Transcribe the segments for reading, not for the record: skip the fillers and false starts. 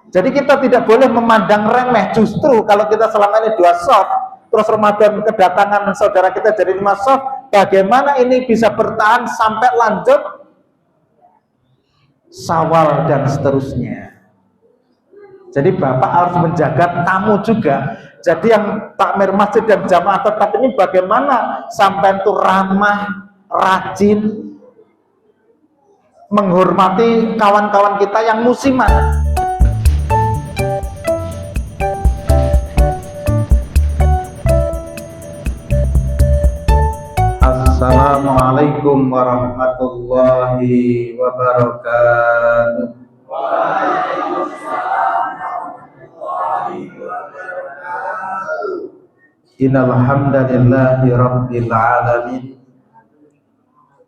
Jadi kita tidak boleh memandang remeh. Justru kalau kita selama ini 2 soft, terus Ramadan kedatangan saudara kita jadi 5 soft, bagaimana ini bisa bertahan sampai lanjut Syawal dan seterusnya. Jadi Bapak harus menjaga tamu juga. Jadi yang takmir masjid dan jamaah tetap ini bagaimana sampai itu ramah, rajin, menghormati kawan-kawan kita yang musiman. Assalamualaikum warahmatullahi wabarakatuh. Innal hamdalillahi rabbil alamin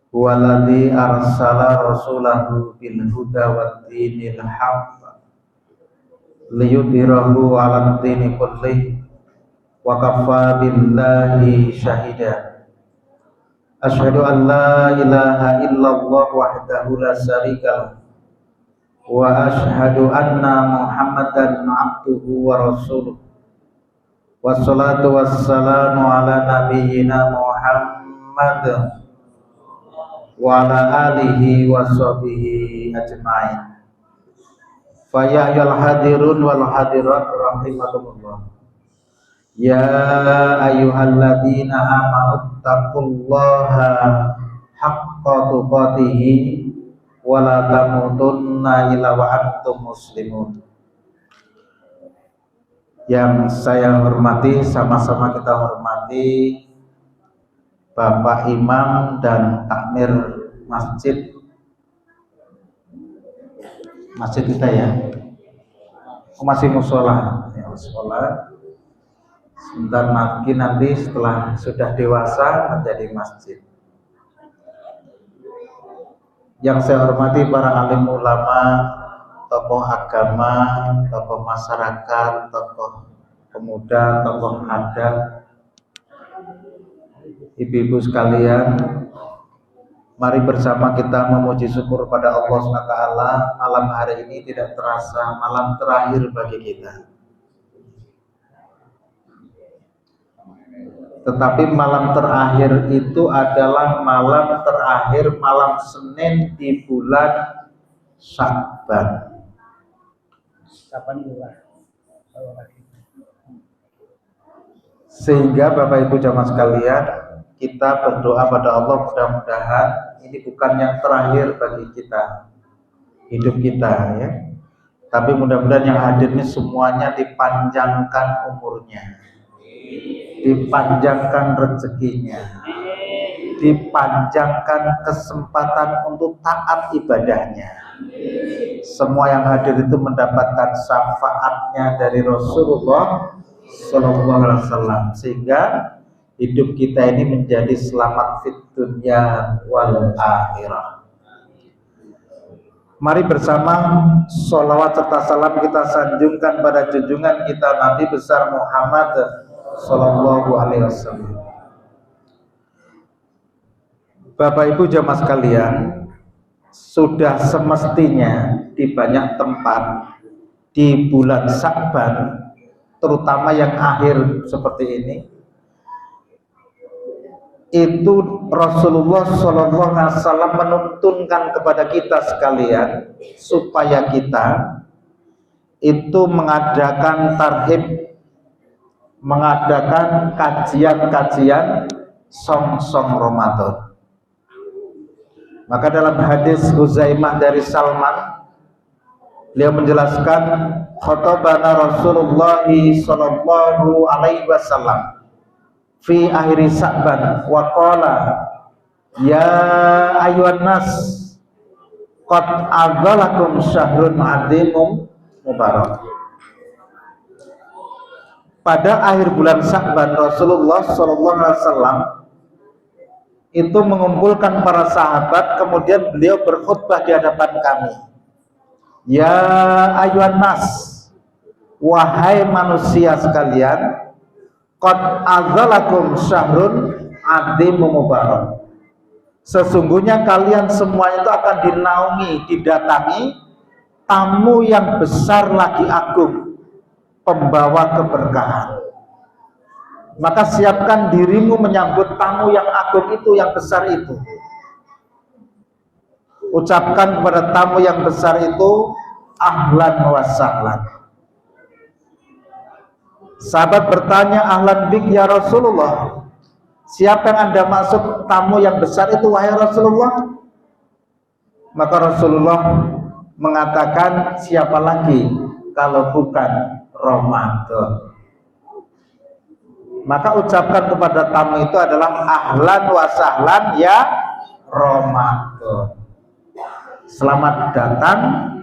walladzi arsala rasulahu bil huda wad dinil haqq liyudhhirahu 'alad dini kullih wa kafaa billahi syahida. Asyhadu an la ilaha illallah wahdahu la syarika lahu wa asyhadu anna Muhammadan abduhu wa rasuluh. Wassalatu wassalamu ala nabiyyina Muhammad wa ala alihi wa sahbihi ajma'in. Fa ya ayyuhal hadirun wal hadirat rahimakumullah. Ya ayyuhalladzina amanu taqullaha haqqa tuqatih wa la tamutunna illa wa antum muslimun. Yang saya hormati, sama-sama kita hormati Bapak Imam dan takmir masjid kita ya. Masih musola, ya musola. Sebentar lagi nanti setelah sudah dewasa menjadi masjid. Yang saya hormati para alim ulama, tokoh agama, tokoh masyarakat, tokoh pemuda, tokoh adat, ibu-ibu sekalian, mari bersama kita memuji syukur pada Allah SWT. Malam hari ini tidak terasa malam terakhir bagi kita, tetapi malam terakhir itu adalah malam terakhir, malam Senin di bulan Sya'ban. Sehingga Bapak Ibu jamaah sekalian, kita berdoa pada Allah mudah-mudahan ini bukan yang terakhir bagi kita, hidup kita ya. Tapi mudah-mudahan yang hadir ini semuanya dipanjangkan umurnya, dipanjangkan rezekinya, dipanjangkan kesempatan untuk taat ibadahnya. Semua yang hadir itu mendapatkan syafaatnya dari Rasulullah Sallallahu Alaihi Wasallam, sehingga hidup kita ini menjadi selamat fid dunya wal akhirah. Mari bersama sholawat serta salam kita sanjungkan pada junjungan kita Nabi besar Muhammad Sallallahu Alaihi Wasallam. Bapak Ibu jamaah sekalian, sudah semestinya di banyak tempat di bulan Sya'ban, terutama yang akhir seperti ini, itu Rasulullah SAW menuntunkan kepada kita sekalian supaya kita itu mengadakan tarhib, mengadakan kajian-kajian song-song Ramadan. Maka dalam hadis Huzaimah dari Salman, beliau menjelaskan, khatabana Rasulullah sallallahu alaihi wasallam fi akhir Sya'ban wa qala ya ayyuhan nas qad adzalakum syahrun azimun mubarak. Pada akhir bulan Sya'ban, Rasulullah sallallahu alaihi wasallam itu mengumpulkan para sahabat, kemudian beliau berkhutbah di hadapan kami. Ya ayyuhan nas, wahai manusia sekalian, qad adzalakum syahrun azimun mubarak. Sesungguhnya kalian semua itu akan dinaungi, didatangi tamu yang besar lagi agung, pembawa keberkahan. Maka siapkan dirimu menyambut tamu yang agung itu, yang besar itu. Ucapkan kepada tamu yang besar itu, ahlan wa sahlan. Sahabat bertanya, ahlan bik ya Rasulullah, siapa yang Anda maksud tamu yang besar itu wahai Rasulullah? Maka Rasulullah mengatakan, siapa lagi kalau bukan Ramadan. Maka ucapkan kepada tamu itu adalah ahlan wa sahlan ya Ramadan. Selamat datang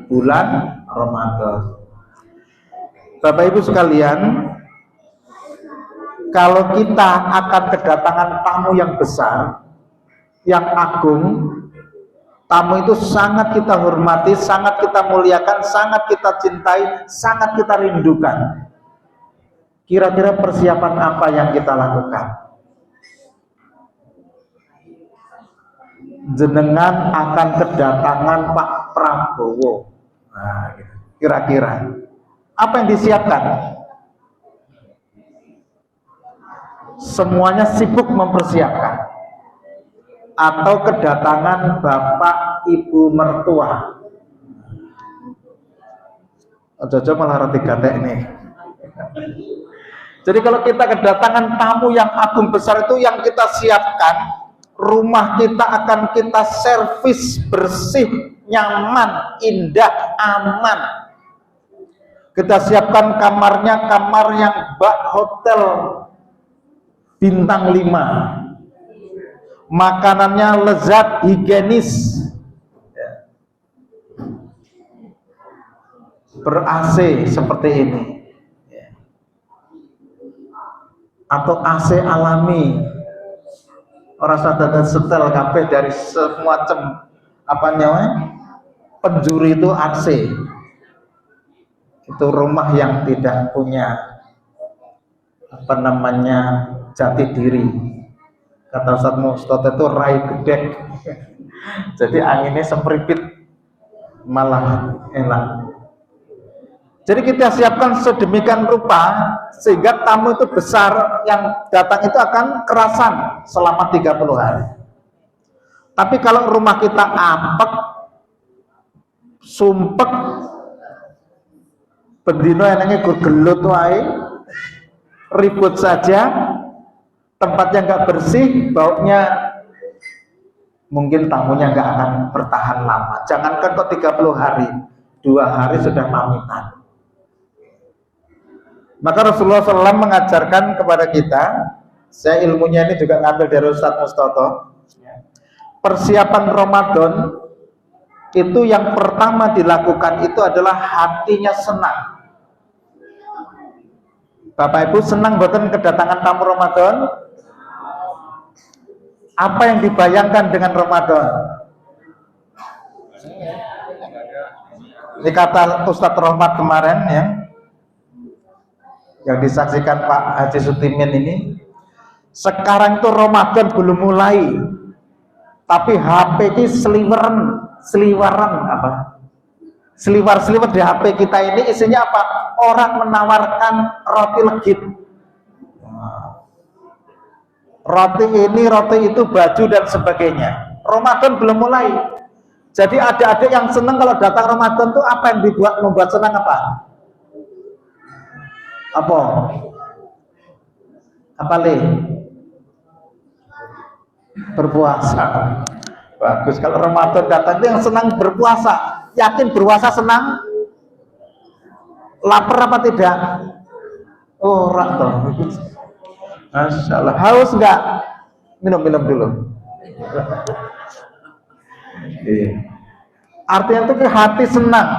bulan Ramadan. Bapak Ibu sekalian, kalau kita akan kedatangan tamu yang besar, yang agung, tamu itu sangat kita hormati, sangat kita muliakan, sangat kita cintai, sangat kita rindukan. Kira-kira persiapan apa yang kita lakukan? Jenengan akan kedatangan Pak Prabowo. Nah, kira-kira apa yang disiapkan? Semuanya sibuk mempersiapkan. Atau kedatangan Bapak Ibu mertua. Ojo-ojo malah roti gatek nih. Jadi kalau kita kedatangan tamu yang agung besar itu, yang kita siapkan, rumah kita akan kita servis bersih, nyaman, indah, aman. Kita siapkan kamarnya, kamar yang bak hotel bintang 5. Makanannya lezat, higienis, ber-AC seperti ini, atau AC alami, orang sadar setel kabeh dari semua apa namanya penjuri itu AC. Itu rumah yang tidak punya apa namanya jati diri. Kata Ustaz Mustafa itu rai gedek. Jadi anginnya sempripit malah enak. Jadi kita siapkan sedemikian rupa sehingga tamu itu besar yang datang itu akan kerasan selama 30 hari. Tapi kalau rumah kita apek, sumpek, bendino enaknya gelut wae, ribut saja, tempatnya nggak bersih, baunya, mungkin tamunya nggak akan bertahan lama. Jangankan kok 30 hari, 2 hari sudah pamitan. Maka Rasulullah SAW mengajarkan kepada kita, saya ilmunya ini juga ngambil dari Ustaz Mustafa, persiapan Ramadan itu yang pertama dilakukan itu adalah hatinya senang. Bapak Ibu senang buatan kedatangan tamu Ramadan? Apa yang dibayangkan dengan Ramadan? Ini kata Ustadz Rahmat kemarin ya, yang disaksikan Pak Haji Sutimin ini, sekarang itu Ramadan belum mulai, tapi HP ini seliwar di HP kita ini isinya apa? Orang menawarkan roti legit, roti ini, roti itu, baju dan sebagainya. Ramadan belum mulai. Jadi adik-adik yang senang kalau datang Ramadan tuh apa yang membuat senang apa? Apa Le? Berpuasa. Bagus, kalau Ramadan datang itu yang senang berpuasa. Yakin berpuasa senang? Lapar apa tidak? Oh, toh. Masya Allah. Haus enggak? Minum dulu. Artinya itu hati senang.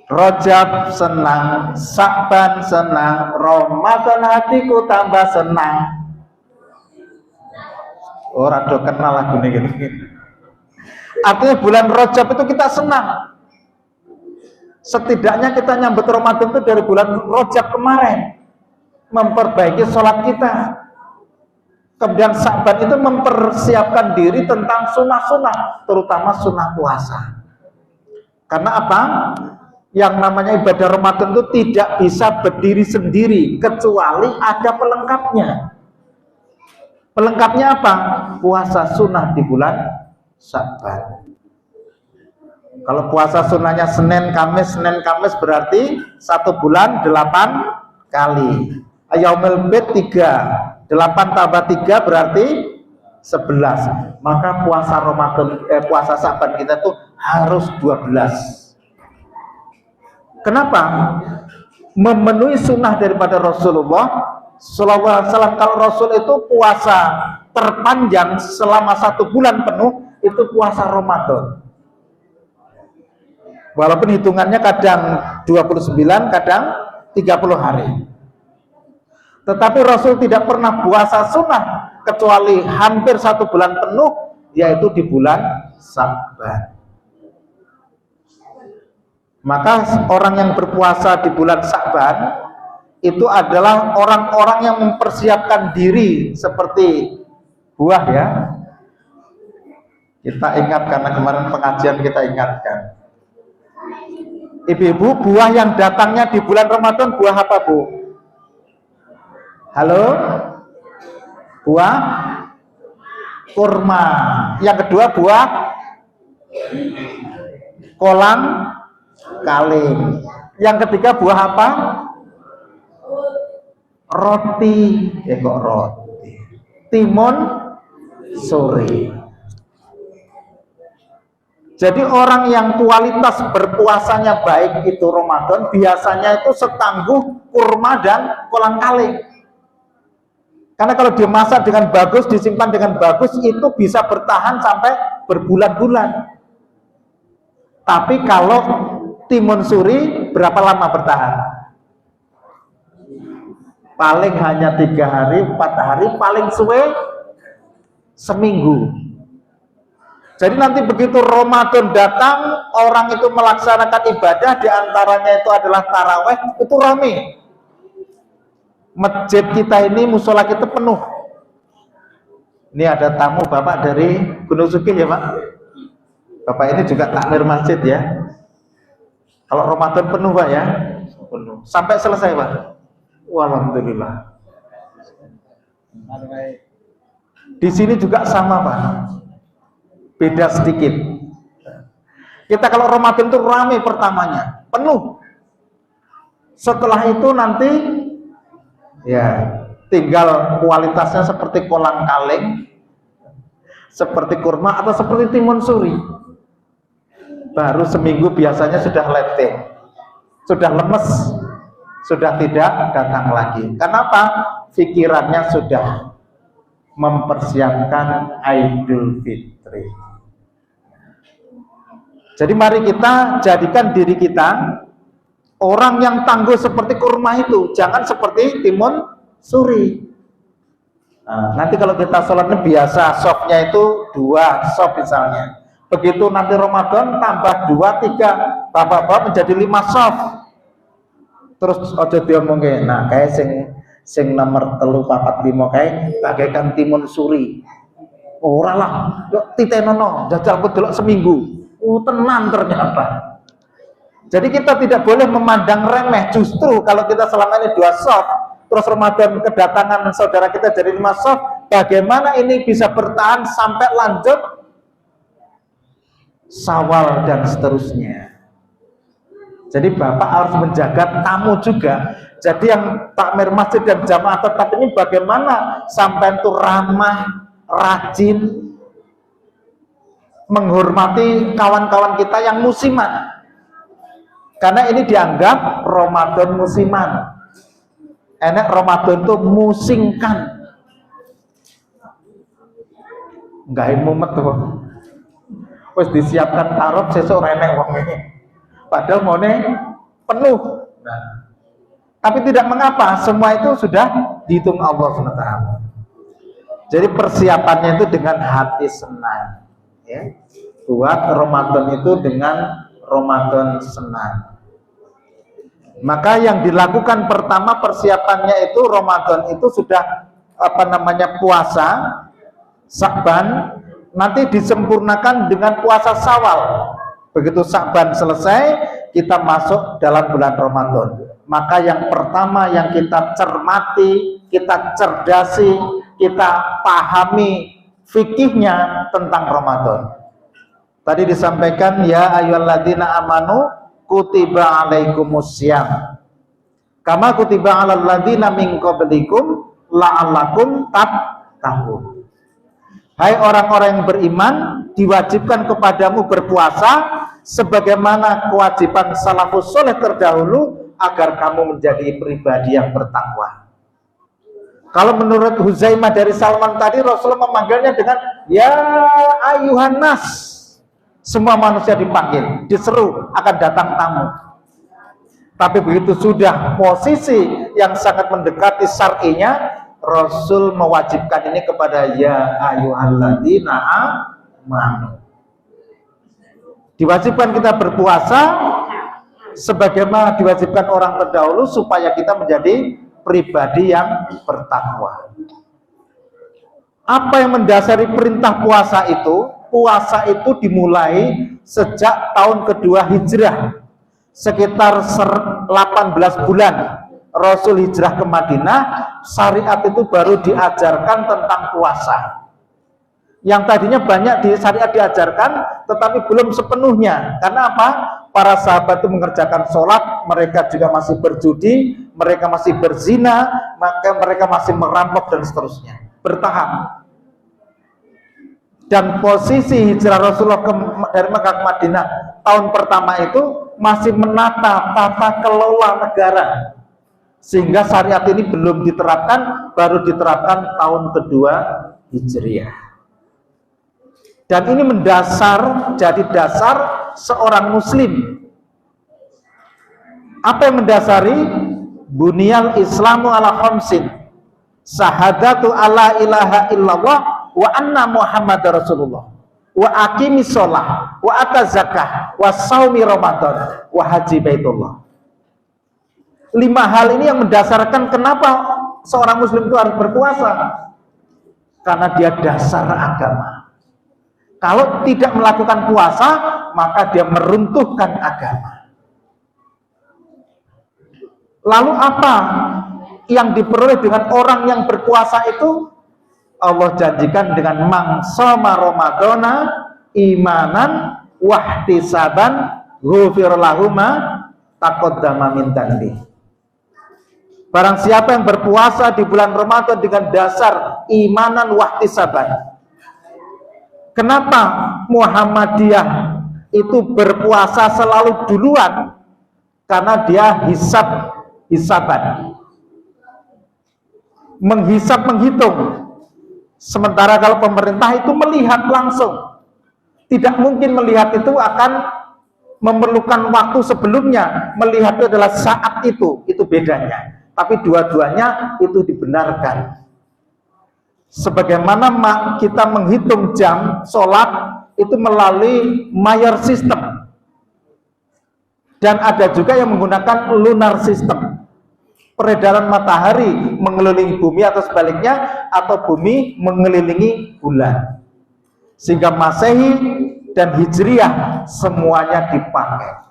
Rajab senang, Sa'ban senang, Ramadan hatiku tambah senang. Orang do kenal lagu ini gini. Artinya bulan Rajab itu kita senang. Setidaknya kita nyambut Ramadan itu dari bulan Rajab kemarin, memperbaiki sholat kita. Kemudian Sa'ban itu mempersiapkan diri tentang sunnah-sunnah, terutama sunnah puasa. Karena apa? Yang namanya ibadah Ramadan itu tidak bisa berdiri sendiri kecuali ada pelengkapnya. Pelengkapnya apa? Puasa sunnah di bulan Sya'ban. Kalau puasa sunnahnya Senin Kamis berarti 1 bulan 8 kali. Yaumul bid 3, 8 tambah 3 berarti 11. Maka puasa Sya'ban kita tuh harus 12. Kenapa? Memenuhi sunnah daripada Rasulullah SAW. Kalau Rasul itu puasa terpanjang selama 1 bulan penuh itu puasa Ramadan. Walaupun hitungannya kadang 29, kadang 30 hari. Tetapi Rasul tidak pernah puasa sunnah kecuali hampir 1 bulan penuh, yaitu di bulan Sya'ban. Maka orang yang berpuasa di bulan Sya'ban itu adalah orang-orang yang mempersiapkan diri seperti buah ya. Kita ingat karena kemarin pengajian kita ingatkan. Ibu-ibu, buah yang datangnya di bulan Ramadan buah apa, Bu? Halo? Buah kurma. Yang kedua buah kolang kaling. Yang ketiga buah apa? Roti. Kok roti? Timun suri. Jadi orang yang kualitas berpuasanya baik itu Ramadan biasanya itu setangguh kurma dan kolang kaling. Karena kalau dimasak dengan bagus, disimpan dengan bagus, itu bisa bertahan sampai berbulan-bulan. Tapi kalau timun suri berapa lama bertahan? Paling hanya 3 hari, 4 hari, paling suwe seminggu. Jadi nanti begitu Ramadan datang, orang itu melaksanakan ibadah, diantaranya itu adalah taraweh, itu rame. Masjid kita ini, musola kita penuh. Ini ada tamu Bapak dari Gunung Sugih ya Pak. Bapak ini juga takmir masjid ya. Kalau Ramadan penuh Pak ya, penuh. Sampai selesai Pak. Alhamdulillah. Di sini juga sama Pak. Beda sedikit. Kita kalau Ramadan itu ramai pertamanya, penuh. Setelah itu nanti ya tinggal kualitasnya seperti kolang kaling, seperti kurma atau seperti timun suri. Baru seminggu biasanya sudah letih, sudah lemes, sudah tidak datang lagi. Kenapa? Pikirannya sudah mempersiapkan Idul Fitri. Jadi mari kita jadikan diri kita orang yang tangguh seperti kurma itu, jangan seperti timun suri. Nah, nanti kalau kita sholat biasa sopnya itu 2 sop misalnya. Begitu nanti Ramadan tambah 2, 3, bapak-bapak menjadi 5 sop. Terus ojo diomongin, nah kayak sing nomor 3, 4, 5 kayak bagaikan timun suri. Ora lah, yuk titenono, jajal delok seminggu. Tenan ternyata. Jadi kita tidak boleh memandang remeh. Justru kalau kita selama ini 2 sop, terus Ramadan kedatangan saudara kita jadi 5 sop, bagaimana ini bisa bertahan sampai lanjut Syawal dan seterusnya. Jadi Bapak harus menjaga tamu juga. Jadi yang takmir masjid dan jamaah tetap ini bagaimana sampai itu ramah, rajin, menghormati kawan-kawan kita yang musiman. Karena ini dianggap Ramadan musiman. Enak Ramadan itu musingkan. Enggak mumet tuh. Wes disiapkan tarot sesuk renek wong ini. Padahal mone penuh. Nah, tapi tidak mengapa, semua itu sudah dihitung Allah SWT. Jadi persiapannya itu dengan hati senang, ya. Buat Ramadan itu dengan Ramadan senang. Maka yang dilakukan pertama persiapannya itu Ramadan itu sudah puasa Sya'ban, nanti disempurnakan dengan puasa Syawal. Begitu Sya'ban selesai, kita masuk dalam bulan Ramadan. Maka yang pertama yang kita cermati, kita cerdasi, kita pahami fikihnya tentang Ramadan. Tadi disampaikan, ya ayyuhalladzina amanu kutiba alaikumussyam kama kutiba alal ladzina min qablikum la'allakum tattaqun. Hai orang-orang yang beriman, diwajibkan kepadamu berpuasa sebagaimana kewajiban salafus soleh terdahulu agar kamu menjadi pribadi yang bertakwa. Kalau menurut Huzaimah dari Salman tadi, Rasulullah memanggilnya dengan ya ayuhan nas. Semua manusia dipanggil, diseru akan datang tamu. Tapi begitu sudah posisi yang sangat mendekati syar'inya, Rasul mewajibkan ini kepada ya ayyuhalladzina amanu. Diwajibkan kita berpuasa sebagaimana diwajibkan orang terdahulu supaya kita menjadi pribadi yang bertakwa. Apa yang mendasari perintah puasa itu? Puasa itu dimulai sejak tahun kedua Hijrah, sekitar 18 bulan Rasul hijrah ke Madinah. Syariat itu baru diajarkan tentang puasa. Yang tadinya banyak di syariat diajarkan, tetapi belum sepenuhnya. Karena apa? Para sahabat itu mengerjakan sholat, mereka juga masih berjudi, mereka masih berzina, maka mereka masih merampok dan seterusnya. Bertahap. Dan posisi hijrah Rasulullah dari Mekah ke Madinah tahun pertama itu masih menata tata kelola negara, sehingga syariat ini belum diterapkan, baru diterapkan tahun kedua Hijriah. Dan ini mendasar, jadi dasar seorang muslim. Apa yang mendasari? Bunyal Islamu ala khamsin, syahadatu alla ilaha illallah wa anna Muhammad Rasulullah, wa aqimis sholah, wa ataz zakah, wa saumi Ramadan, wa haji baitullah. 5 hal ini yang mendasarkan kenapa seorang muslim itu harus berpuasa. Karena dia dasar agama. Kalau tidak melakukan puasa, maka dia meruntuhkan agama. Lalu apa yang diperoleh dengan orang yang berpuasa itu? Allah janjikan dengan mangsoma Ramadana imanan wahtisaban ghufir lahuma taqaddama min dhanbi. Barang siapa yang berpuasa di bulan Ramadan dengan dasar imanan wahtisaban. Kenapa Muhammadiyah itu berpuasa selalu duluan? Karena dia hisaban. Menghisap-menghitung. Sementara kalau pemerintah itu melihat langsung, tidak mungkin melihat itu akan memerlukan waktu sebelumnya. Melihat itu adalah saat itu bedanya. Tapi dua-duanya itu dibenarkan. Sebagaimana kita menghitung jam sholat itu melalui Mayer system, dan ada juga yang menggunakan lunar system. Peredaran matahari mengelilingi bumi atau sebaliknya, atau bumi mengelilingi bulan, sehingga Masehi dan Hijriah semuanya dipakai.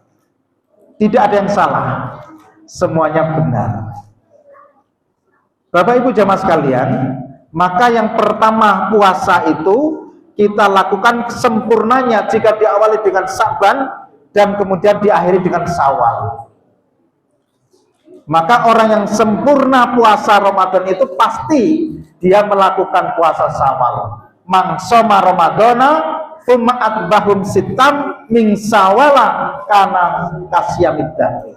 Tidak ada yang salah, semuanya benar. Bapak Ibu jamaah sekalian, maka yang pertama puasa itu kita lakukan sempurnanya jika diawali dengan Sya'ban dan kemudian diakhiri dengan Syawal. Maka orang yang sempurna puasa Ramadan itu pasti dia melakukan puasa Syawal. Mangsoma Ramadana thumma atbahum sitam min Syawala kana kasyamiddahi.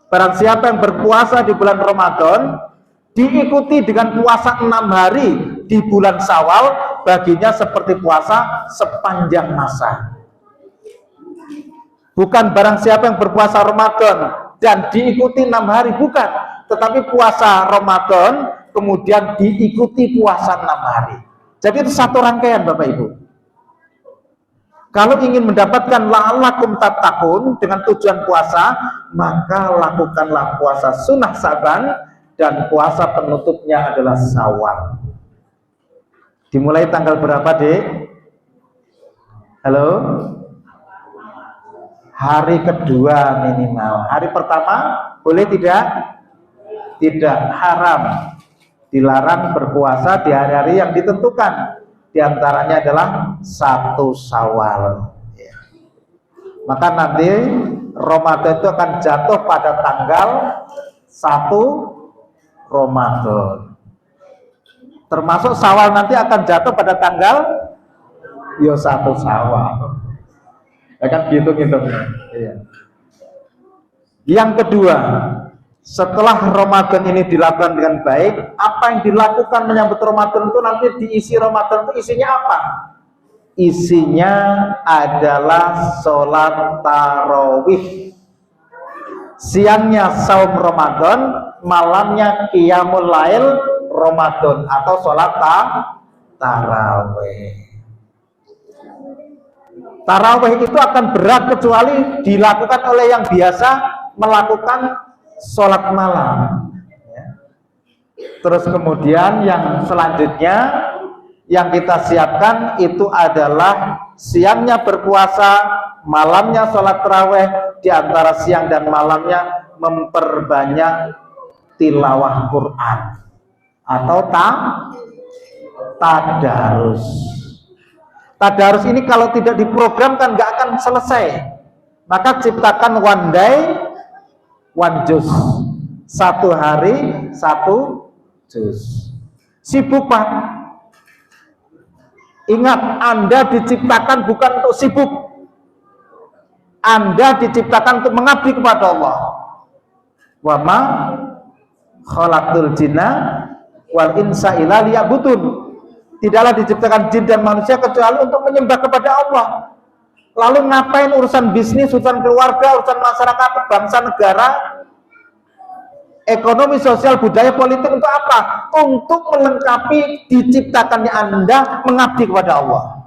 Barang siapa yang berpuasa di bulan Ramadan diikuti dengan puasa 6 hari di bulan Syawal, baginya seperti puasa sepanjang masa. Bukan barang siapa yang berpuasa Ramadan dan diikuti 6 hari, bukan, tetapi puasa Ramadan kemudian diikuti puasa 6 hari. Jadi itu satu rangkaian Bapak Ibu. Kalau ingin mendapatkan la'allakum tattaqun dengan tujuan puasa, maka lakukanlah puasa sunnah Sya'ban dan puasa penutupnya adalah Syawal. Dimulai tanggal berapa, Dek? Halo? hari kedua minimal. Hari pertama boleh tidak? Tidak, haram. Dilarang berpuasa di hari-hari yang ditentukan. Di antaranya adalah 1 Syawal. Ya. Maka nanti Ramadan itu akan jatuh pada tanggal 1 Ramadan. Termasuk Syawal nanti akan jatuh pada tanggal 1 Syawal. Ya kan gitu-gitu. Iya. Yang kedua, setelah Ramadan ini dilakukan dengan baik, apa yang dilakukan menyambut Ramadan itu nanti diisi Ramadan itu isinya apa? Isinya adalah sholat tarawih. Siangnya saum Ramadan, malamnya qiyamul lail Ramadan atau sholat tarawih. Tarawih itu akan berat kecuali dilakukan oleh yang biasa melakukan sholat malam. Terus kemudian yang selanjutnya yang kita siapkan itu adalah siangnya berpuasa, malamnya sholat tarawih. Di antara siang dan malamnya memperbanyak tilawah Quran atau tadarus. Tadarus ini kalau tidak diprogramkan nggak akan selesai. Maka ciptakan one day, one juz. 1 hari, 1 juz. Sibuk Pak. Ingat, Anda diciptakan bukan untuk sibuk. Anda diciptakan untuk mengabdi kepada Allah. Wa ma khalaqtul jinna wal insa illa liya'budun. Tidaklah diciptakan jin dan manusia kecuali untuk menyembah kepada Allah. Lalu ngapain urusan bisnis, urusan keluarga, urusan masyarakat, bangsa, negara, ekonomi, sosial, budaya, politik untuk apa? Untuk melengkapi diciptakannya Anda mengabdi kepada Allah.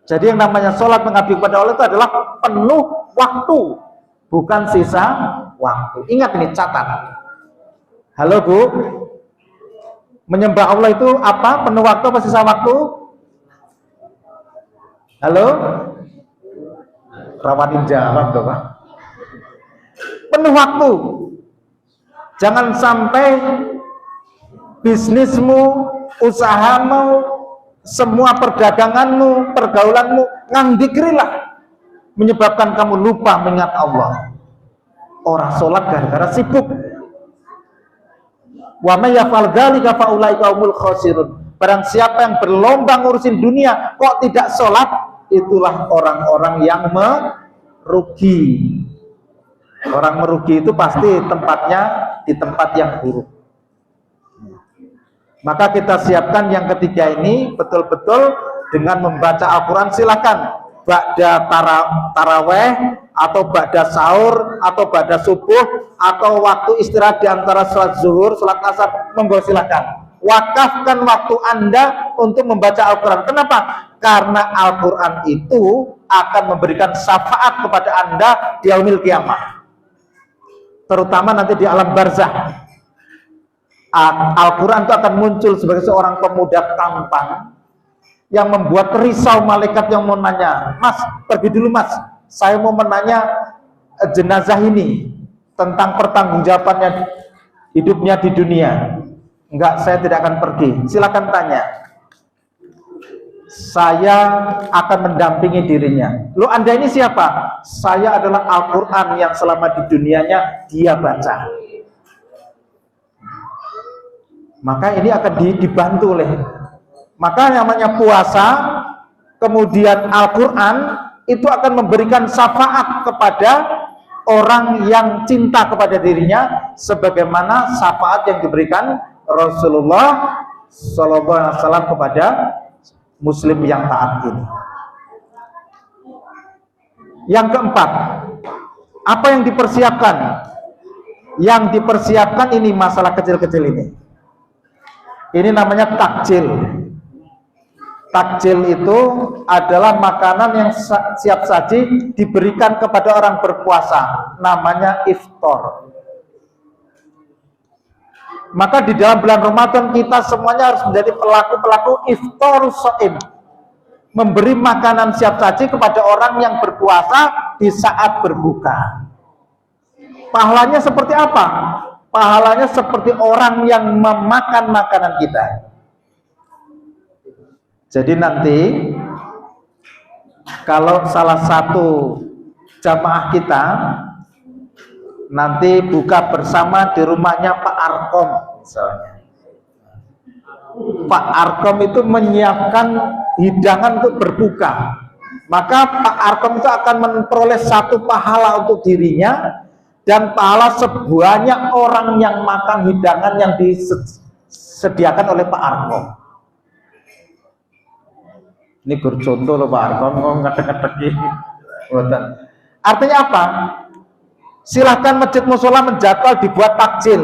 Jadi yang namanya sholat mengabdi kepada Allah itu adalah penuh waktu, bukan sisa waktu. Ingat ini, catat. Halo Bu, menyembah Allah itu apa? Penuh waktu apa sisa waktu? Halo? Rawanin jawab dong Pak. Penuh waktu. Jangan sampai bisnismu, usahamu, semua perdaganganmu, pergaulanmu ngandikrilah, menyebabkan kamu lupa mengingat Allah. Orang sholat gara-gara sibuk. Wa may yaf'al dzalika fa ulaika humul khasirun. Barang siapa yang berlomba ngurusin dunia kok tidak sholat, itulah orang-orang yang merugi. Orang merugi itu pasti tempatnya di tempat yang buruk. Maka kita siapkan yang ketiga ini betul-betul dengan membaca Al-Quran. Silakan ba'da taraweh atau ba'da sahur atau ba'da subuh atau waktu istirahat di antara sholat zuhur, sholat asar, monggo silakan. Wakafkan waktu Anda untuk membaca Al-Quran. Kenapa? Karena Al-Quran itu akan memberikan syafaat kepada Anda di yaumil kiamah, terutama nanti di alam barzakh. Al-Quran itu akan muncul sebagai seorang pemuda tampan yang membuat risau malaikat yang mau nanya, Mas, pergi dulu Mas, saya mau menanya jenazah ini tentang pertanggungjawabannya hidupnya di dunia. Enggak, saya tidak akan pergi, silakan tanya, saya akan mendampingi dirinya. Loh, Anda ini siapa? Saya adalah Al-Quran yang selama di dunianya dia baca. Maka ini akan dibantu oleh, maka namanya puasa, kemudian Al-Quran itu akan memberikan syafaat kepada orang yang cinta kepada dirinya, sebagaimana syafaat yang diberikan Rasulullah SAW kepada Muslim yang taat ini. Yang keempat, apa yang dipersiapkan? Yang dipersiapkan ini masalah kecil-kecil ini. Ini namanya takjil. Takjil itu adalah makanan yang siap saji diberikan kepada orang berpuasa, namanya iftar. Maka di dalam bulan Ramadan kita semuanya harus menjadi pelaku-pelaku iftarus shaim. memberi makanan siap saji kepada orang yang berpuasa di saat berbuka. Pahalanya seperti apa? Pahalanya seperti orang yang memakan makanan kita. Jadi nanti kalau salah satu jamaah kita nanti buka bersama di rumahnya Pak Arkom misalnya, Pak Arkom itu menyiapkan hidangan untuk berbuka, maka Pak Arkom itu akan memperoleh satu pahala untuk dirinya dan pahala sebanyak orang yang makan hidangan yang disediakan oleh Pak Arkom. Ini contoh loh Pak Arkom, ngetek-ngetek ini. Artinya apa? Silahkan masjid musola menjadwal dibuat takjil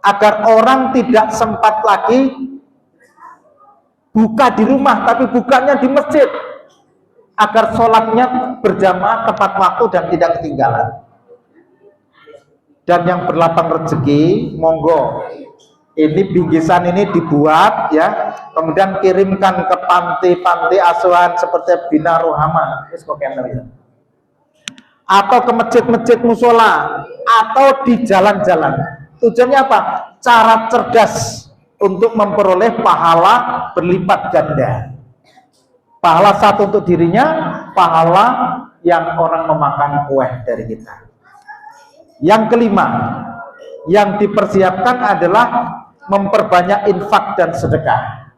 agar orang tidak sempat lagi buka di rumah, tapi bukanya di masjid agar sholatnya berjamaah tepat waktu dan tidak ketinggalan. Dan yang berlapang rezeki, monggo ini bingkisan ini dibuat ya, kemudian kirimkan ke panti-panti asuhan seperti Bina Rohama atau ke masjid-masjid musola atau di jalan-jalan. Tujuannya apa? Cara cerdas untuk memperoleh pahala berlipat ganda. Pahala satu untuk dirinya, pahala yang orang memakan kue dari kita. Yang kelima, yang dipersiapkan adalah memperbanyak infak dan sedekah.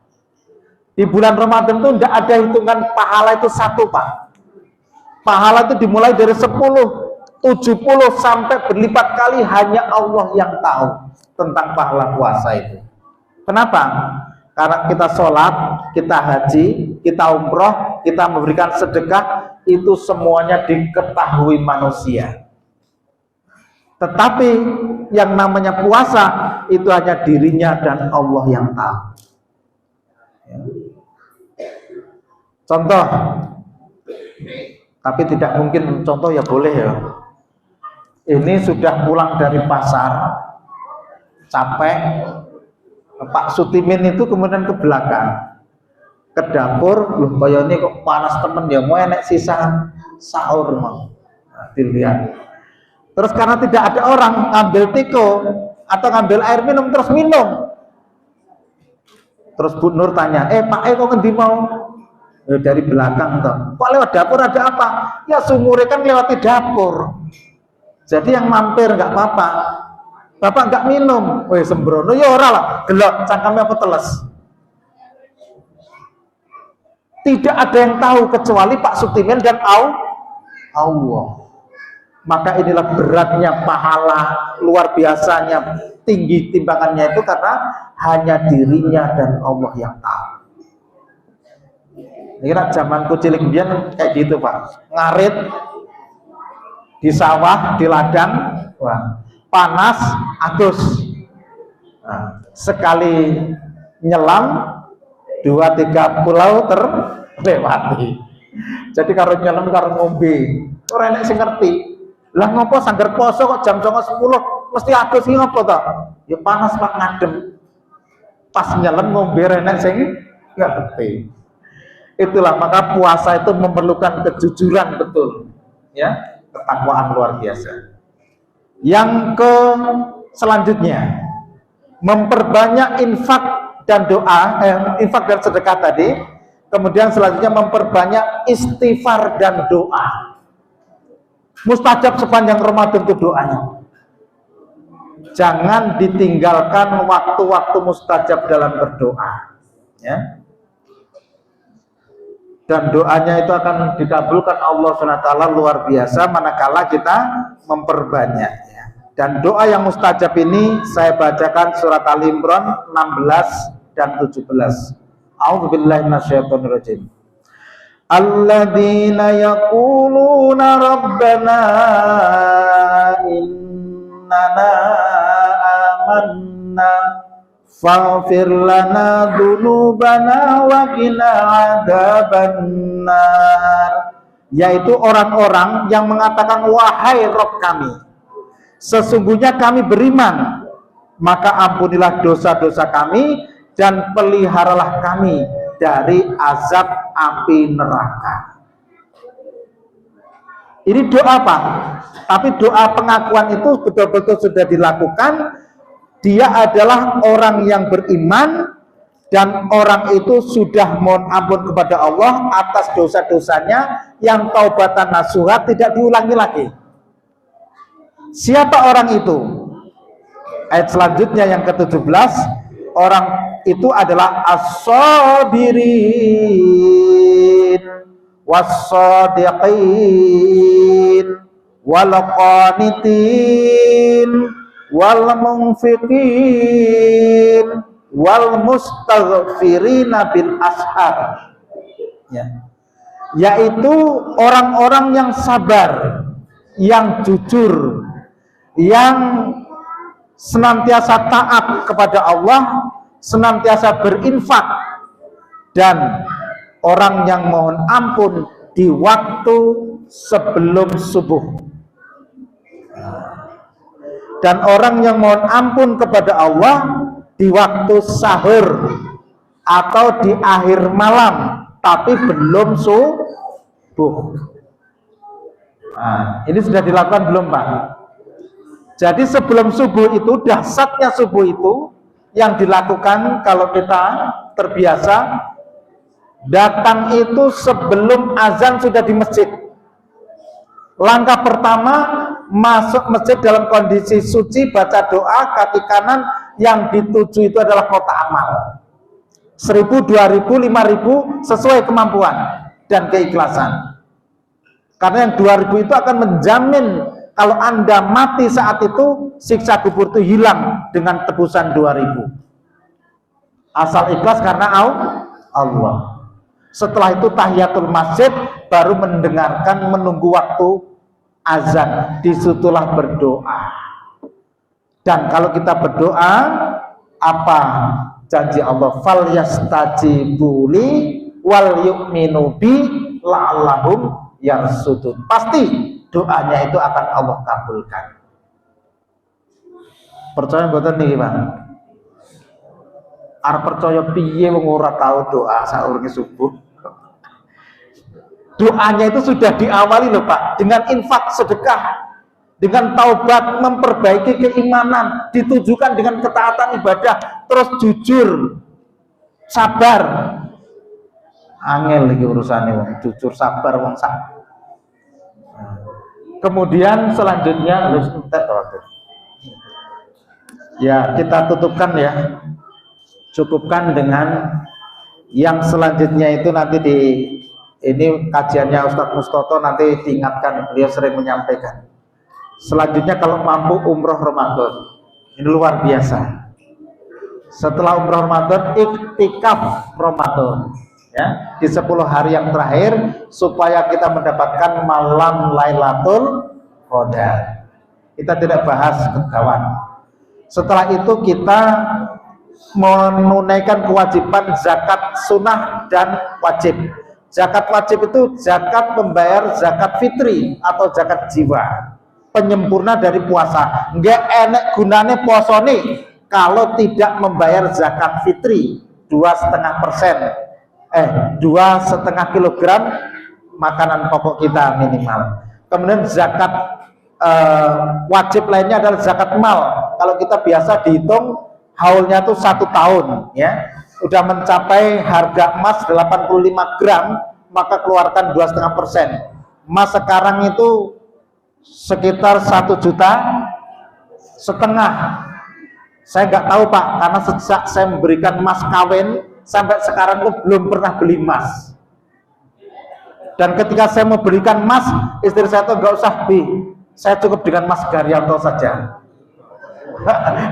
Di bulan Ramadan itu tidak ada hitungan pahala itu satu, Pak. Pahala itu dimulai dari 10, 70 sampai berlipat kali, hanya Allah yang tahu tentang pahala puasa itu. Kenapa? Karena kita sholat, kita haji, kita umroh, kita memberikan sedekah, itu semuanya diketahui manusia. Tetapi yang namanya puasa itu hanya dirinya dan Allah yang tahu. Contoh, tapi tidak mungkin contoh ya boleh ya. Ini sudah pulang dari pasar, capek, Pak Sutimin itu kemudian ke belakang, ke dapur, loh kayak ini kok panas temen ya, mau enek sisa sahur mau. Nah, dilihat. Terus karena tidak ada orang, ngambil teko atau ngambil air minum terus minum. Terus Bu Nur tanya, Pak kok ngendi mau? Dari belakang toh. Kok lewat dapur ada apa? Ya sumure kan lewati dapur. Jadi yang mampir nggak apa-apa. Bapak nggak minum, sembrono ya ora lah, gelok cangkemnya apa teles. Tidak ada yang tahu kecuali Pak Sutimin dan Allah. Maka inilah beratnya pahala, luar biasanya tinggi timbangannya itu karena hanya dirinya dan Allah yang tahu. Kira zamanku cilik biyen kayak gitu Pak, ngarit di sawah, di ladang, wah, panas, adus. Nah, sekali nyelam 2-3 pulau terlewati. Jadi kalau nyelam karo ngombe, ora enek sing ngerti. Lah ngopo sangger poso kok jam 09.10 mesti adus iki ngopo to? Ya panas Pak ngadem. Pas nyelam ngombe enek sing ngerti. Itulah maka puasa itu memerlukan kejujuran betul, ya, ketakwaan luar biasa. Yang selanjutnya memperbanyak infak dan doa, infak dan sedekah tadi. Kemudian selanjutnya memperbanyak istighfar dan doa. Mustajab sepanjang Ramadan itu doanya. Jangan ditinggalkan waktu-waktu mustajab dalam berdoa, ya. Dan doanya itu akan dikabulkan Allah SWT luar biasa manakala kita memperbanyak, ya. Dan doa yang mustajab ini saya bacakan surat Ali Imran 16 dan 17. A'udzubillahi minasyaitonirrajim. Alladzina yaquluna rabbana innana amanna faghfir lana dzunubana wa qina adzabannar, yaitu orang-orang yang mengatakan wahai Rabb kami, sesungguhnya kami beriman, maka ampunilah dosa-dosa kami dan peliharalah kami dari azab api neraka. Ini doa Pak, tapi doa pengakuan itu betul-betul sudah dilakukan. Dia adalah orang yang beriman dan orang itu sudah mohon ampun kepada Allah atas dosa-dosanya yang taubatan nasuha, tidak diulangi lagi. Siapa orang itu? Ayat selanjutnya yang ke-17, orang itu adalah as-sabirin was-sadiqin wal-qanitin wal-munfiqin wal-mustaghfirina bil ashar, ya. Yaitu orang-orang yang sabar, yang jujur, yang senantiasa taat kepada Allah, senantiasa berinfak, dan orang yang mohon ampun di waktu sebelum subuh, dan orang yang mohon ampun kepada Allah di waktu sahur atau di akhir malam tapi belum subuh. Nah, ini sudah dilakukan belum Pak? Jadi sebelum subuh itu, dahsyatnya subuh itu yang dilakukan kalau kita terbiasa datang itu sebelum azan sudah di masjid. Langkah pertama masuk masjid dalam kondisi suci, baca doa, kaki kanan yang dituju itu adalah kotak amal. 1.000, 2.000, 5.000 sesuai kemampuan dan keikhlasan. Karena yang 2.000 itu akan menjamin kalau Anda mati saat itu, siksa kubur itu hilang dengan tebusan 2.000. Asal ikhlas karena Allah. Setelah itu tahiyatul masjid, baru mendengarkan, menunggu waktu azan, disitulah berdoa. Dan kalau kita berdoa, apa janji Allah? Fal yastajibu li wal yu'minu bi la'allahum yarsudun. Pasti doanya itu akan Allah kabulkan. Percaya mboten niki, Pak? Arep percaya piye wong ora tau doa saurunge subuh. Doanya itu sudah diawali loh Pak, dengan infak, sedekah, dengan taubat, memperbaiki keimanan, ditujukan dengan ketaatan ibadah, terus jujur, sabar. Angel lagi urusannya wong jujur, sabar, wong sabar. Kemudian selanjutnya ya kita tutupkan ya, cukupkan dengan yang selanjutnya itu nanti di ini kajiannya Ustadz Mustoto, nanti diingatkan, beliau sering menyampaikan. Selanjutnya kalau mampu umroh Ramadan, ini luar biasa. Setelah umroh Ramadan, iktikaf Ramadan, ya, di 10 hari yang terakhir, supaya kita mendapatkan malam Lailatul Qadar. Kita tidak bahas kawan. Setelah itu kita menunaikan kewajiban zakat sunnah dan wajib. Zakat wajib itu zakat membayar zakat fitri atau zakat jiwa, penyempurna dari puasa. Nggak enak gunanya poso nih kalau tidak membayar zakat fitri 2,5% 2,5 kilogram makanan pokok kita minimal. Kemudian zakat wajib lainnya adalah zakat mal. Kalau kita biasa dihitung haulnya itu 1 tahun, ya, udah mencapai harga emas 85 gram, maka keluarkan 2,5%. Emas sekarang itu sekitar 1,5 juta. Saya nggak tahu Pak, karena sejak saya memberikan emas kawin sampai sekarang itu belum pernah beli emas. Dan ketika saya mau berikan emas, istri saya tuh nggak usah saya cukup dengan emas Garyanto saja.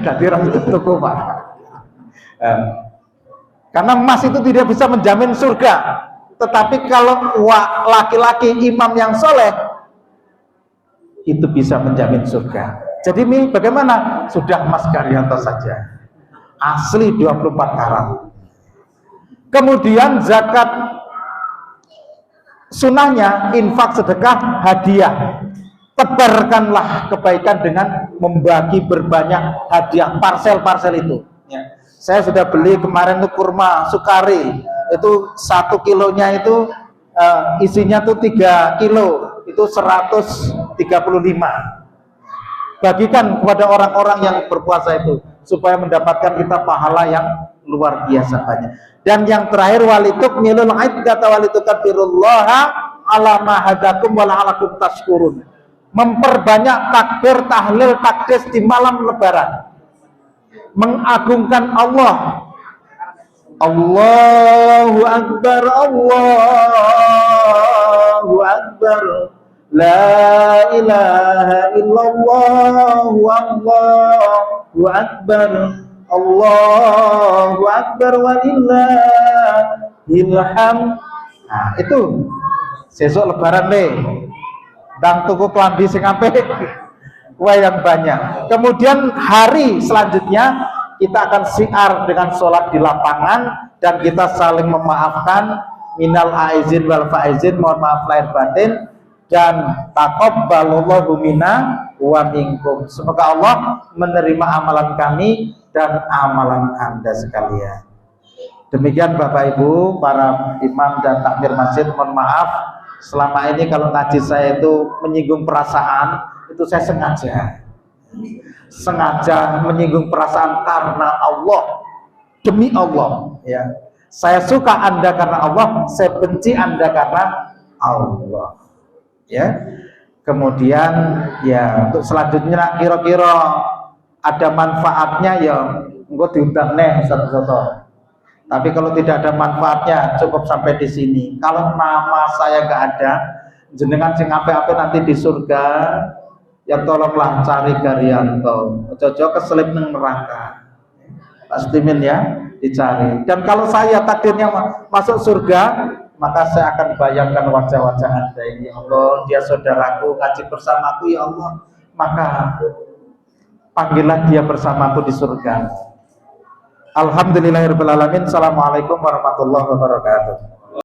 Jadi orang itu toko Pak. Karena emas itu tidak bisa menjamin surga, tetapi kalau laki-laki imam yang soleh itu bisa menjamin surga. Jadi ini bagaimana? Sudah emas Garyanto saja, asli 24 karat. Kemudian zakat sunnahnya infak, sedekah, hadiah. Tebarkanlah kebaikan dengan membagi berbanyak hadiah, parsel-parsel itu, ya. Saya sudah beli kemarin itu kurma sukari Itu 1 kilonya itu isinya tuh 3 kilo, itu 135. Bagikan kepada orang-orang yang berpuasa itu supaya mendapatkan kita pahala yang luar biasa banyak. Dan yang terakhir, walitukmilul iddata walitukabbirullaha ala ma hadakum wa la'alakum tashkurun. Memperbanyak takbir, tahlil, takdis di malam lebaran. Mengagungkan Allah. Allahu Akbar, Allahu Akbar, la ilaha illallah, Allahu Akbar, Allahu Akbar, walillahil hamd. Nah, itu sesuk lebaran deh. Dang tuku klambi sing apik, kue yang banyak. Kemudian hari selanjutnya kita akan syiar dengan sholat di lapangan dan kita saling memaafkan, minal aizin wal faizin, mohon maaf lahir batin, dan taqabbalallahu minna wa minkum. Semoga Allah menerima amalan kami dan amalan Anda sekalian. Demikian Bapak Ibu, para imam dan takmir masjid, mohon maaf selama ini kalau ngaji saya itu menyinggung perasaan, itu saya sengaja menyinggung perasaan karena Allah, demi Allah, ya. Saya suka Anda karena Allah, saya benci Anda karena Allah, ya. Kemudian ya untuk selanjutnya kira-kira ada manfaatnya ya engko diundang nih satu-satu. Tapi kalau tidak ada manfaatnya cukup sampai di sini. Kalau nama saya nggak ada, jenengan sing apik-apik nanti di surga, ya tolonglah cari Garyanto, ojo-ojo keselip nang neraka. Pastimin ya, dicari. Dan kalau saya takdirnya masuk surga, maka saya akan bayangkan wajah-wajah Anda ini. Ya Allah, dia saudaraku, ngaji bersamaku, ya Allah. Maka panggillah dia bersamaku di surga. Alhamdulillahirabbil alamin. Assalamualaikum warahmatullahi wabarakatuh.